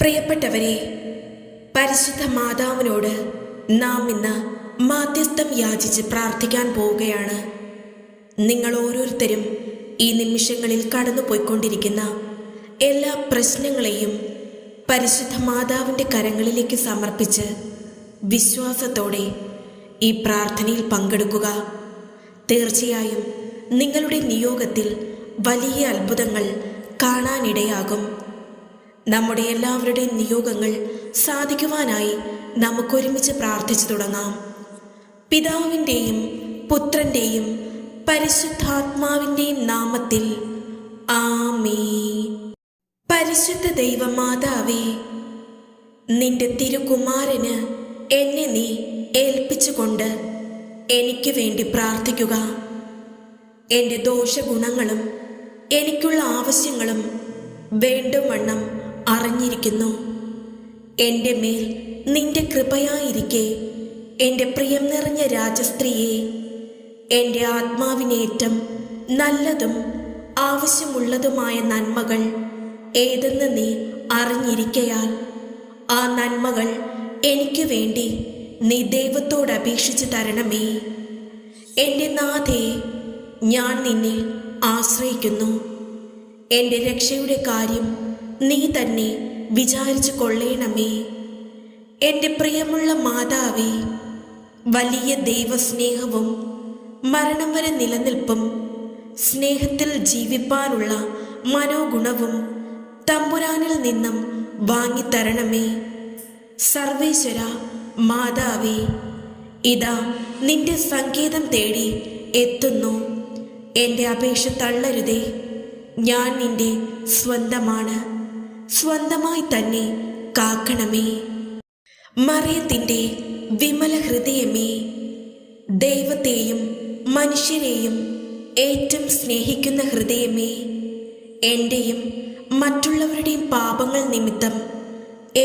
പ്രിയപ്പെട്ടവരെ, പരിശുദ്ധ മാതാവിനോട് നാം ഇന്ന് മാധ്യസ്ഥം യാചിച്ച് പ്രാർത്ഥിക്കാൻ പോവുകയാണ്. നിങ്ങൾ ഓരോരുത്തരും ഈ നിമിഷങ്ങളിൽ കടന്നുപോയിക്കൊണ്ടിരിക്കുന്ന എല്ലാ പ്രശ്നങ്ങളെയും പരിശുദ്ധ മാതാവിൻ്റെ കരങ്ങളിലേക്ക് സമർപ്പിച്ച് വിശ്വാസത്തോടെ ഈ പ്രാർത്ഥനയിൽ പങ്കെടുക്കുക. തീർച്ചയായും നിങ്ങളുടെ നിയോഗത്തിൽ വലിയ അത്ഭുതങ്ങൾ കാണാനിടയാകും. നമ്മുടെ എല്ലാവരുടെയും നിയോഗങ്ങൾ സാധിക്കുവാനായി നമുക്കൊരുമിച്ച് പ്രാർത്ഥിച്ചു തുടങ്ങാം. പിതാവിൻ്റെയും പുത്രൻ്റെയും പരിശുദ്ധാത്മാവിൻ്റെയും നാമത്തിൽ ആമേൻ. പരിശുദ്ധ ദൈവമാതാവേ, നിന്റെ തിരുകുമാരന് എന്നെ നീ ഏൽപ്പിച്ചുകൊണ്ട് എനിക്ക് വേണ്ടി പ്രാർത്ഥിക്കുക. എൻ്റെ ദോഷഗുണങ്ങളും എനിക്കുള്ള ആവശ്യങ്ങളും വേണ്ടുവണ്ണം അറിഞ്ഞിരിക്കുന്നു. എൻ്റെ മേൽ നിന്റെ കൃപയായിരിക്കെ എൻ്റെ പ്രിയം നിറഞ്ഞ രാജസ്ത്രീയെ, എൻ്റെ ആത്മാവിനേറ്റം നല്ലതും ആവശ്യമുള്ളതുമായ നന്മകൾ ഏതെന്ന് നീ അറിഞ്ഞിരിക്കയാൽ ആ നന്മകൾ എനിക്ക് വേണ്ടി നീ ദൈവത്തോട് അപേക്ഷിച്ച് തരണമേ. എൻ്റെ നാഥേ, ഞാൻ നിന്നിൽ ആശ്രയിക്കുന്നു. എൻ്റെ രക്ഷയുടെ കാര്യം നീ തന്നെ വിചാരിച്ചു കൊള്ളേണമേ. എൻ്റെ പ്രിയമുള്ള മാതാവേ, വലിയ ദൈവസ്നേഹവും മരണം വരെ നിലനിൽപ്പും സ്നേഹത്തിൽ ജീവിപ്പാനുള്ള മനോഗുണവും തമ്പുരാനിൽ നിന്നും വാങ്ങിത്തരണമേ. സർവേശ്വര മാതാവേ, ഇതാ നിന്റെ സങ്കേതം തേടി എത്തുന്നു. എൻ്റെ അപേക്ഷ തള്ളരുതേ. ഞാൻ നിന്റെ സ്വന്തമാണ്. സ്വന്തമായി തന്നെ കാക്കണമേ. മറിയത്തിൻ്റെ വിമല ഹൃദയമേ, ദൈവത്തെയും മനുഷ്യരെയും ഏറ്റവും സ്നേഹിക്കുന്ന ഹൃദയമേ, എൻ്റെയും മറ്റുള്ളവരുടെയും പാപങ്ങൾ നിമിത്തം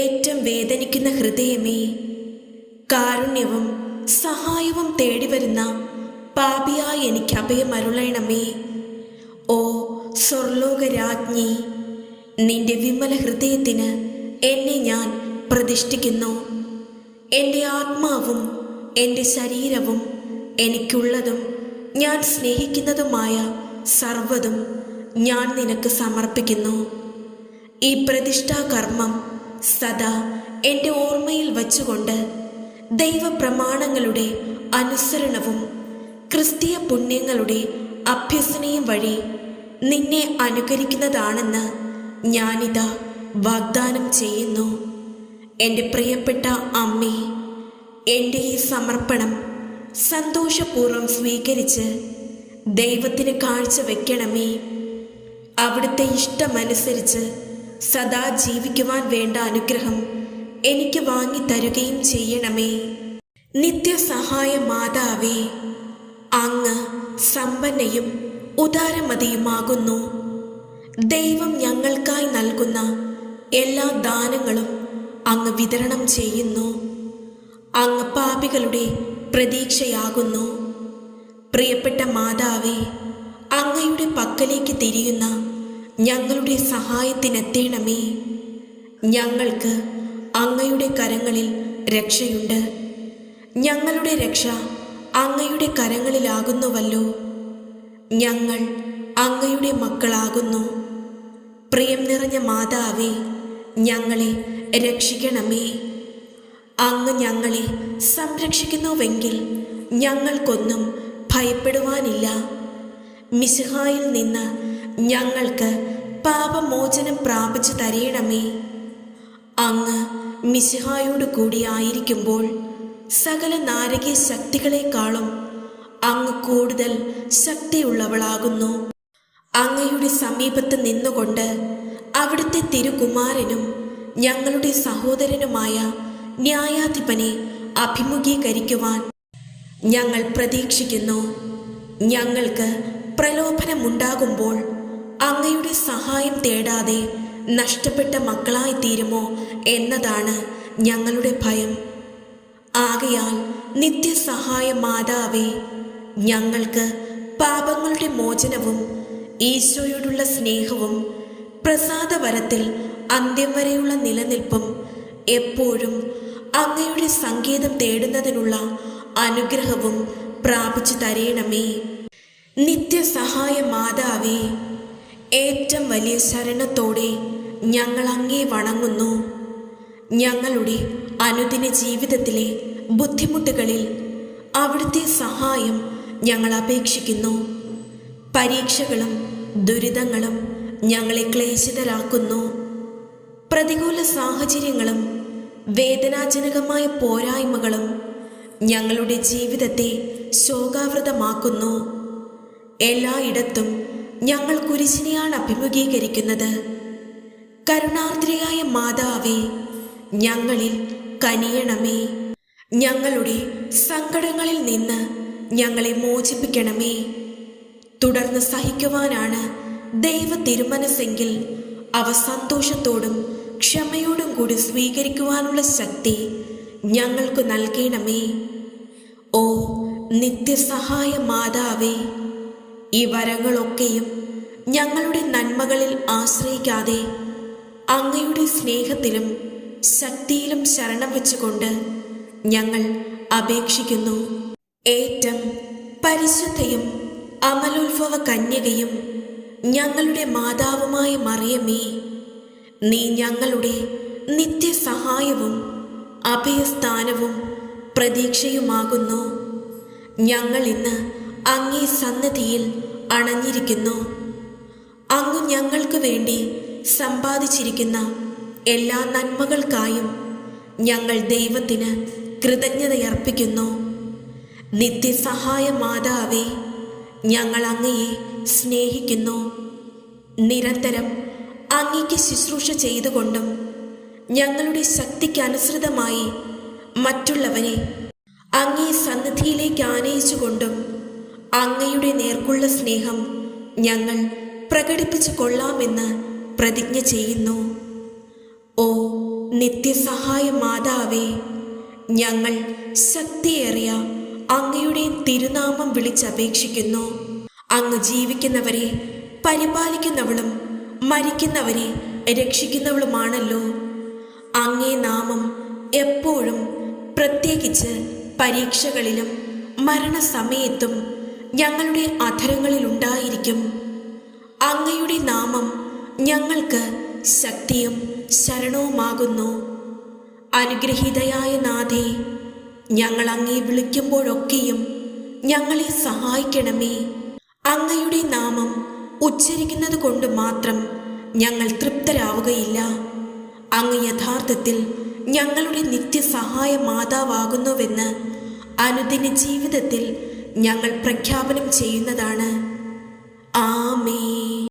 ഏറ്റവും വേദനിക്കുന്ന ഹൃദയമേ, കാരുണ്യവും സഹായവും തേടിവരുന്ന പാപിയായി എനിക്ക് അഭയമരുളണമേ. ഓ സ്വർലോകരാജ്ഞി, നിന്റെ വിമല ഹൃദയത്തിന് എന്നെ ഞാൻ പ്രതിഷ്ഠിക്കുന്നു. എൻ്റെ ആത്മാവും എൻ്റെ ശരീരവും എനിക്കുള്ളതും ഞാൻ സ്നേഹിക്കുന്നതുമായ സർവ്വതും ഞാൻ നിനക്ക് സമർപ്പിക്കുന്നു. ഈ പ്രതിഷ്ഠാകർമ്മം സദാ എൻ്റെ ഓർമ്മയിൽ വച്ചുകൊണ്ട് ദൈവപ്രമാണങ്ങളുടെ അനുസരണവും ക്രിസ്തീയ പുണ്യങ്ങളുടെ അഭ്യസനയും വഴി നിന്നെ അനുകരിക്കുന്നതാണെന്ന് ഞാനിതാ വാഗ്ദാനം ചെയ്യുന്നു. എൻ്റെ പ്രിയപ്പെട്ട അമ്മേ, എൻ്റെ ഈ സമർപ്പണം സന്തോഷപൂർവ്വം സ്വീകരിച്ച് ദൈവത്തിന് കാഴ്ചവെക്കണമേ. അവിടുത്തെ ഇഷ്ടമനുസരിച്ച് സദാ ജീവിക്കുവാൻ വേണ്ട അനുഗ്രഹം എനിക്ക് വാങ്ങിത്തരുകയും ചെയ്യണമേ. നിത്യസഹായ മാതാവേ, അങ്ങ് സമ്പന്നയും ഉദാരമതിയുമാകുന്നു. ദൈവം ഞങ്ങൾക്കായി നൽകുന്ന എല്ലാ ദാനങ്ങളും അങ്ങ് വിതരണം ചെയ്യുന്നു. അങ്ങ് പാപികളുടെ പ്രതീക്ഷയാകുന്നു. പ്രിയപ്പെട്ട മാതാവേ, അങ്ങയുടെ പക്കലേക്ക് തിരിയുന്ന ഞങ്ങളുടെ സഹായത്തിനെത്തേണമേ. ഞങ്ങൾക്ക് അങ്ങയുടെ കരങ്ങളിൽ രക്ഷയുണ്ട്. ഞങ്ങളുടെ രക്ഷ അങ്ങയുടെ കരങ്ങളിലാകുന്നുവല്ലോ. ഞങ്ങൾ അങ്ങയുടെ മക്കളാകുന്നു. പ്രിയം നിറഞ്ഞ മാതാവേ, ഞങ്ങളെ രക്ഷിക്കണമേ. അങ്ങ് ഞങ്ങളെ സംരക്ഷിക്കുന്നുവെങ്കിൽ ഞങ്ങൾക്കൊന്നും ഭയപ്പെടുവാനില്ല. മിശിഹായിൽ നിന്ന് ഞങ്ങൾക്ക് പാപമോചനം പ്രാപിച്ചു തരയണമേ. അങ്ങ് മിശിഹായോട് കൂടി ആയിരിക്കുമ്പോൾ സകല നാരകീയ ശക്തികളെക്കാളും അങ്ങ് കൂടുതൽ ശക്തിയുള്ളവളാകുന്നു. അങ്ങയുടെ സമീപത്ത് നിന്നുകൊണ്ട് അവിടുത്തെ തിരുകുമാരനും ഞങ്ങളുടെ സഹോദരനുമായ ന്യായാധിപനെ അഭിമുഖീകരിക്കുവാൻ ഞങ്ങൾ പ്രതീക്ഷിക്കുന്നു. ഞങ്ങൾക്ക് പ്രലോഭനമുണ്ടാകുമ്പോൾ അങ്ങയുടെ സഹായം തേടാതെ നഷ്ടപ്പെട്ട മക്കളായി തീരുമോ എന്നതാണ് ഞങ്ങളുടെ ഭയം. ആകയാൽ നിത്യസഹായ മാതാവേ, ഞങ്ങൾക്ക് പാപങ്ങളുടെ മോചനവും ഈശോയോടുള്ള സ്നേഹവും പ്രസാദവരത്തിൽ അന്ത്യം വരെയുള്ള നിലനിൽപ്പും എപ്പോഴും അങ്ങയുടെ സംഗീതം തേടുന്നതിനുള്ള അനുഗ്രഹവും പ്രാപിച്ചു തരേണമേ. നിത്യസഹായ മാതാവേ, ഏറ്റവും വലിയ ശരണത്തോടെ ഞങ്ങൾ അങ്ങേ വണങ്ങുന്നു. ഞങ്ങളുടെ അനുദിന ജീവിതത്തിലെ ബുദ്ധിമുട്ടുകളിൽ അവിടുത്തെ സഹായം ഞങ്ങൾ അപേക്ഷിക്കുന്നു. പരീക്ഷകളും ദുരിതങ്ങളും ഞങ്ങളെ ക്ലേശിതരാക്കുന്നു. പ്രതികൂല സാഹചര്യങ്ങളും വേദനാജനകമായ പോരായ്മകളും ഞങ്ങളുടെ ജീവിതത്തെ ശോകാവൃതമാക്കുന്നു. എല്ലായിടത്തും ഞങ്ങൾ കുരിശിനെയാണ് അഭിമുഖീകരിക്കുന്നത്. കരുണാർദ്രയായ മാതാവേ, ഞങ്ങളിൽ കനിയണമേ. ഞങ്ങളുടെ സങ്കടങ്ങളിൽ നിന്ന് ഞങ്ങളെ മോചിപ്പിക്കണമേ. തുടർന്ന് സഹിക്കുവാനാണ് ദൈവ തിരുമനസ്സെങ്കിൽ അവ സന്തോഷത്തോടും ക്ഷമയോടും കൂടി സ്വീകരിക്കുവാനുള്ള ശക്തി ഞങ്ങൾക്ക് നൽകണമേ. ഓ നിത്യസഹായ മാതാവേ, ഈ വരങ്ങളൊക്കെയും ഞങ്ങളുടെ നന്മകളിൽ ആശ്രയിക്കാതെ അങ്ങയുടെ സ്നേഹത്തിലും ശക്തിയിലും ശരണം വെച്ചുകൊണ്ട് ഞങ്ങൾ അപേക്ഷിക്കുന്നു. ഏറ്റവും പരിശുദ്ധയും അമലോത്ഭവ കന്യകയും ഞങ്ങളുടെ മാതാവുമായ മറിയമേ, നീ ഞങ്ങളുടെ നിത്യസഹായവും അഭയസ്ഥാനവും പ്രതീക്ഷയുമാകുന്നു. ഞങ്ങൾ ഇന്ന് അങ്ങേ സന്നിധിയിൽ അണഞ്ഞിരിക്കുന്നു. അങ്ങ് ഞങ്ങൾക്ക് വേണ്ടി സമ്പാദിച്ചിരിക്കുന്ന എല്ലാ നന്മകൾക്കായും ഞങ്ങൾ ദൈവത്തിന് കൃതജ്ഞതയർപ്പിക്കുന്നു. നിത്യസഹായ മാതാവേ, ഞങ്ങൾ അങ്ങയെ സ്നേഹിക്കുന്നു. നിരന്തരം അങ്ങയ്ക്ക് ശുശ്രൂഷ ചെയ്തുകൊണ്ടും ഞങ്ങളുടെ ശക്തിക്കനുസൃതമായി മറ്റുള്ളവരെ അങ്ങേ സന്നിധിയിലേക്ക് ആനയിച്ചുകൊണ്ടും അങ്ങയുടെ നേർക്കുള്ള സ്നേഹം ഞങ്ങൾ പ്രകടിപ്പിച്ചു കൊള്ളാമെന്ന് പ്രതിജ്ഞ ചെയ്യുന്നു. ഓ നിത്യസഹായ മാതാവേ, ഞങ്ങൾ ശക്തിയേറിയ അങ്ങയുടെ തിരുനാമം വിളിച്ചപേക്ഷിക്കുന്നു. അങ്ങ് ജീവിക്കുന്നവരെ പരിപാലിക്കുന്നവളും മരിക്കുന്നവരെ രക്ഷിക്കുന്നവളുമാണല്ലോ. അങ്ങേ നാമം എപ്പോഴും, പ്രത്യേകിച്ച് പരീക്ഷകളിലും മരണസമയത്തും ഞങ്ങളുടെ അധരങ്ങളിലുണ്ടായിരിക്കും. അങ്ങയുടെ നാമം ഞങ്ങൾക്ക് ശക്തിയും ശരണവുമാകുന്നു. അനുഗ്രഹീതയായ നാഥേ, ഞങ്ങൾ അങ്ങേ വിളിക്കുമ്പോഴൊക്കെയും ഞങ്ങളെ സഹായിക്കണമേ. അങ്ങയുടെ നാമം ഉച്ചരിക്കുന്നത് കൊണ്ട് മാത്രം ഞങ്ങൾ തൃപ്തരാവുകയില്ല. അങ്ങ് യഥാർത്ഥത്തിൽ ഞങ്ങളുടെ നിത്യസഹായ മാതാവാകുന്നുവെന്ന് അനുദിന ജീവിതത്തിൽ ഞങ്ങൾ പ്രഖ്യാപനം ചെയ്യുന്നതാണ്.